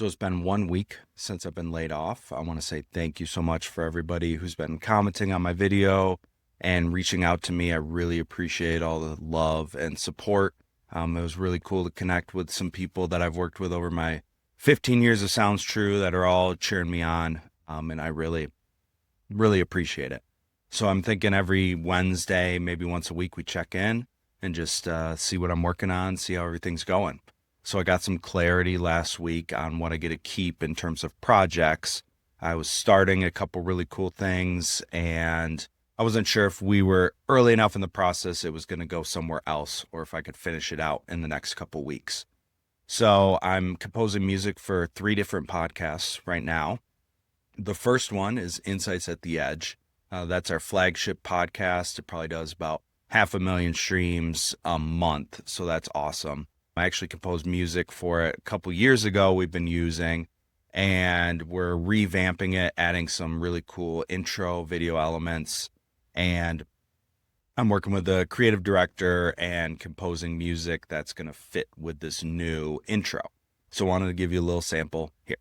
So it's been 1 week since I've been laid off. I want to say thank you so much for everybody who's been commenting on my video and reaching out to me. I really appreciate all the love and support. It was really cool to connect with some people that I've worked with over my 15 years of Sounds True that are all cheering me on. And I really, really appreciate it. So I'm thinking every Wednesday, maybe once a week, we check in and just see what I'm working on, see how everything's going. So I got some clarity last week on what I get to keep in terms of projects. I was starting a couple really cool things, and I wasn't sure if we were early enough in the process it was going to go somewhere else, or if I could finish it out in the next couple weeks. So I'm composing music for 3 different podcasts right now. The first one is Insights at the Edge. That's our flagship podcast. It probably does about 500,000 streams a month, so that's awesome. I actually composed music for it a couple years ago we've been using, and we're revamping it, adding some really cool intro video elements. And I'm working with the creative director and composing music that's going to fit with this new intro. So I wanted to give you a little sample here.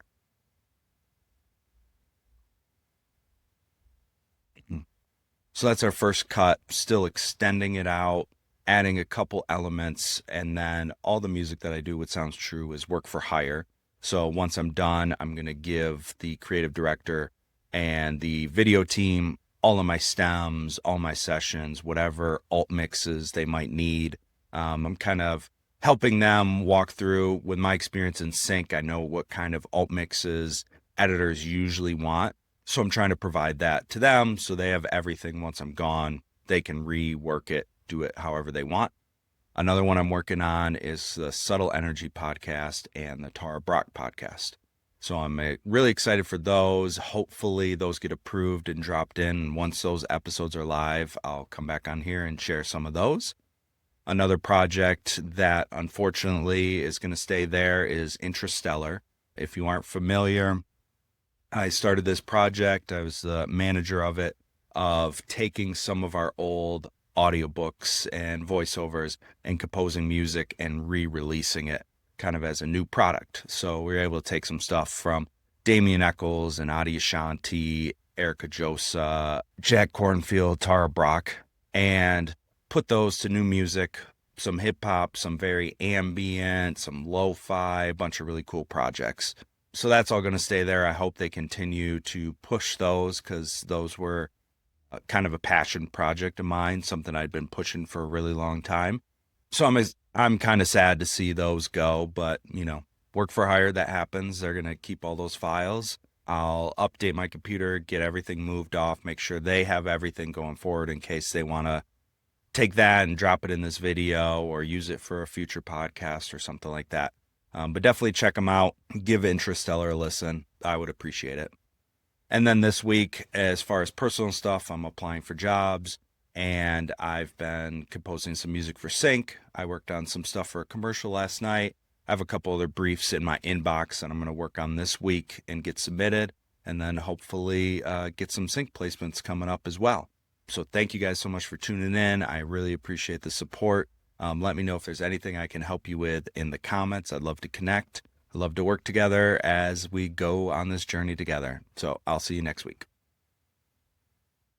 So that's our first cut, still extending it out, adding a couple elements, and then all the music that I do with Sounds True is work for hire. So once I'm done, I'm going to give the creative director and the video team all of my stems, all my sessions, whatever alt mixes they might need. I'm kind of helping them walk through. With my experience in sync, I know what kind of alt mixes editors usually want. So I'm trying to provide that to them so they have everything once I'm gone. They can rework it, do it however they want. Another one I'm working on is the Subtle Energy podcast and the Tara Brock podcast. So I'm really excited for those. Hopefully those get approved and dropped in. Once those episodes are live, I'll come back on here and share some of those. Another project that unfortunately is going to stay there is Interstellar. If you aren't familiar, I started this project. I was the manager of it, of taking some of our old audiobooks and voiceovers and composing music and re-releasing it kind of as a new product. So we were able to take some stuff from Damien Eccles and Adi Ashanti, Erica Josa, Jack Cornfield, Tara Brock, and put those to new music, some hip hop, some very ambient, some lo-fi, a bunch of really cool projects. So that's all going to stay there. I hope they continue to push those, because those were kind of a passion project of mine, something I'd been pushing for a really long time. So I'm kind of sad to see those go, but work for hire, that happens. They're going to keep all those files. I'll update my computer, get everything moved off, make sure they have everything going forward in case they want to take that and drop it in this video or use it for a future podcast or something like that. But definitely check them out. Give Interstellar a listen. I would appreciate it. And then this week, as far as personal stuff, I'm applying for jobs, and I've been composing some music for Sync. I worked on some stuff for a commercial last night. I have a couple other briefs in my inbox that I'm going to work on this week and get submitted, and then hopefully get some Sync placements coming up as well. So thank you guys so much for tuning in. I really appreciate the support. Let me know if there's anything I can help you with in the comments. I'd love to connect. I'd love to work together as we go on this journey together. So I'll see you next week.